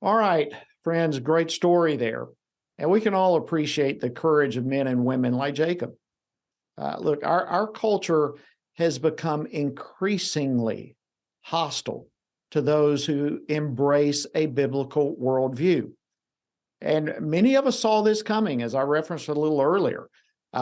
All right, friends, great story there. And we can all appreciate the courage of men and women like Jacob. Look, our culture has become increasingly hostile to those who embrace a biblical worldview. And many of us saw this coming, as I referenced a little earlier.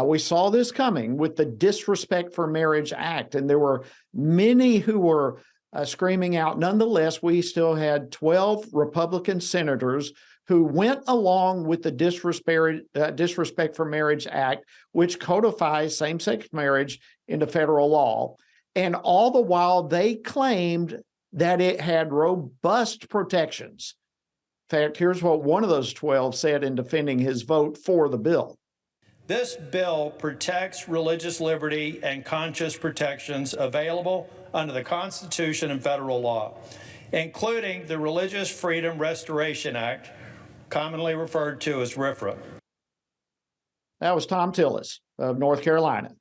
We saw this coming with the Disrespect for Marriage Act, and there were many who were screaming out. Nonetheless, we still had 12 Republican senators who went along with the Disrespect for Marriage Act, which codifies same-sex marriage into federal law. And all the while, they claimed that it had robust protections. In fact, here's what one of those 12 said in defending his vote for the bill. This bill protects religious liberty and conscience protections available under the Constitution and federal law, including the Religious Freedom Restoration Act, commonly referred to as RFRA. That was Tom Tillis of North Carolina.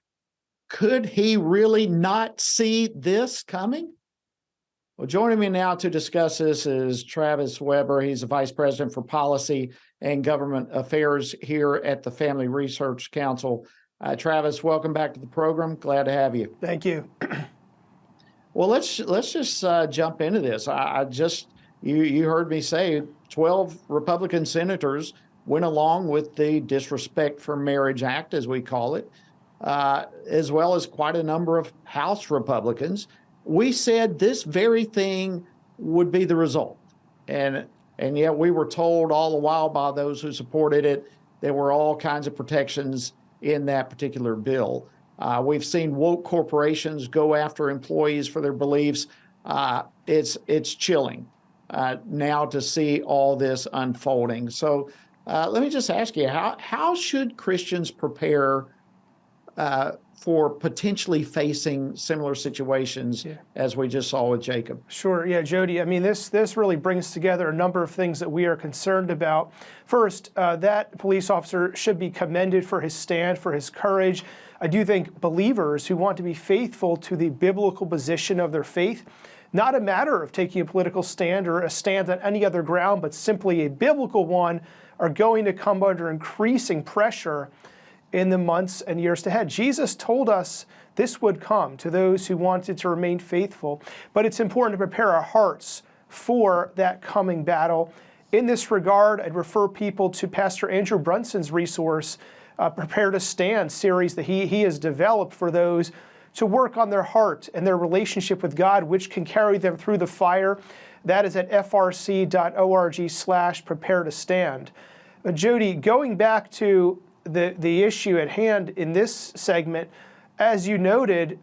Could he really not see this coming? Well, joining me now to discuss this is Travis Weber. He's the Vice President for Policy and Government Affairs here at the Family Research Council. Travis, welcome back to the program. Glad to have you. Thank you. Well, let's just jump into this. You heard me say 12 Republican senators went along with the Disrespect for Marriage Act, as we call it, as well as quite a number of House Republicans. We said this very thing would be the result. And yet we were told all the while by those who supported it, there were all kinds of protections in that particular bill. We've seen woke corporations go after employees for their beliefs. It's chilling now to see all this unfolding. So let me just ask you, how should Christians prepare for potentially facing similar situations as we just saw with Jacob? Sure. Yeah, Jody. I mean, this really brings together a number of things that we are concerned about. First, that police officer should be commended for his stand, for his courage. I do think believers who want to be faithful to the biblical position of their faith, not a matter of taking a political stand or a stand on any other ground, but simply a biblical one, are going to come under increasing pressure in the months and years ahead. Jesus told us this would come to those who wanted to remain faithful, but it's important to prepare our hearts for that coming battle. In this regard, I'd refer people to Pastor Andrew Brunson's resource, Prepare to Stand series that he has developed for those to work on their heart and their relationship with God, which can carry them through the fire. That is at frc.org/prepare to stand. Jody, going back to the issue at hand in this segment, as you noted,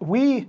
we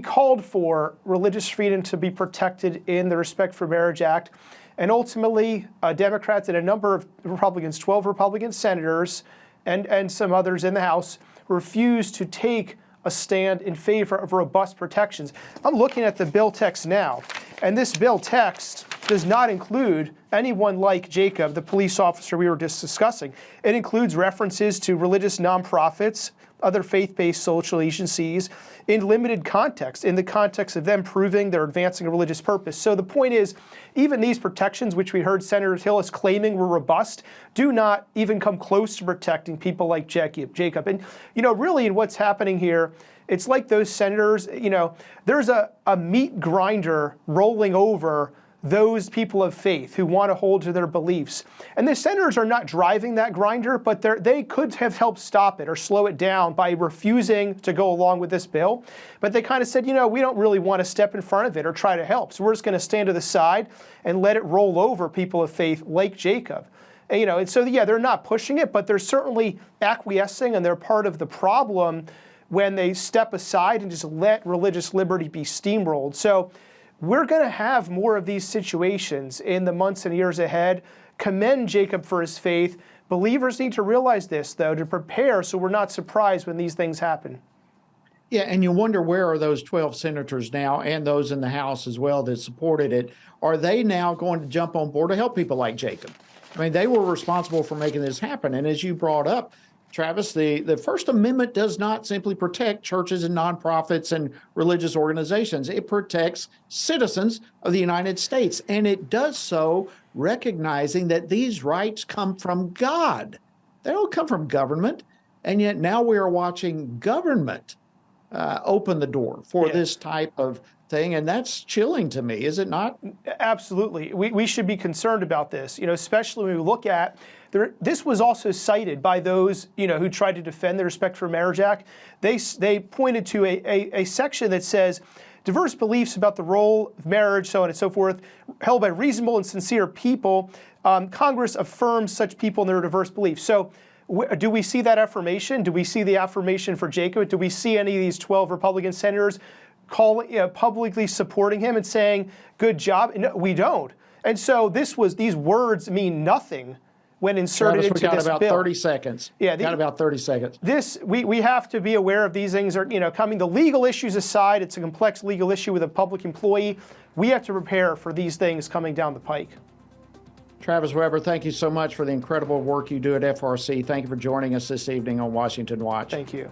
called for religious freedom to be protected in the Respect for Marriage Act, and ultimately Democrats and a number of Republicans, 12 Republican senators and some others in the House, refused to take a stand in favor of robust protections. I'm looking at the bill text now, and this bill text does not include anyone like Jacob, the police officer we were just discussing. It includes references to religious nonprofits, other faith-based social agencies, in limited context, in the context of them proving they're advancing a religious purpose. So the point is, even these protections, which we heard Senator Tillis claiming were robust, do not even come close to protecting people like Jacob. And, really in what's happening here, it's like those senators, there's a meat grinder rolling over those people of faith who want to hold to their beliefs. And the senators are not driving that grinder, but they could have helped stop it or slow it down by refusing to go along with this bill. But they kind of said, we don't really want to step in front of it or try to help. So we're just going to stand to the side and let it roll over people of faith like Jacob. And so, they're not pushing it, but they're certainly acquiescing, and they're part of the problem when they step aside and just let religious liberty be steamrolled. So we're going to have more of these situations in the months and years ahead. Commend Jacob for his faith. Believers need to realize this, though, to prepare so we're not surprised when these things happen. Yeah, and you wonder, where are those 12 senators now, and those in the House as well that supported it? Are they now going to jump on board to help people like Jacob? I mean, they were responsible for making this happen. And as you brought up, Travis, the First Amendment does not simply protect churches and nonprofits and religious organizations. It protects citizens of the United States, and it does so recognizing that these rights come from God. They don't come from government, and yet now we are watching government open the door for this type of thing, and that's chilling to me, is it not? Absolutely. We should be concerned about this, especially when we look at this was also cited by those, who tried to defend the Respect for Marriage Act. They pointed to a section that says, diverse beliefs about the role of marriage, so on and so forth, held by reasonable and sincere people. Congress affirms such people in their diverse beliefs. So do we see that affirmation? Do we see the affirmation for Jacob? Do we see any of these 12 Republican senators publicly supporting him and saying, good job? No, we don't. And so these words mean nothing when inserted into this bill. We got about 30 seconds. Yeah, got about 30 seconds. We have to be aware of these things are, coming. The legal issues aside, it's a complex legal issue with a public employee. We have to prepare for these things coming down the pike. Travis Weber, thank you so much for the incredible work you do at FRC. Thank you for joining us this evening on Washington Watch. Thank you.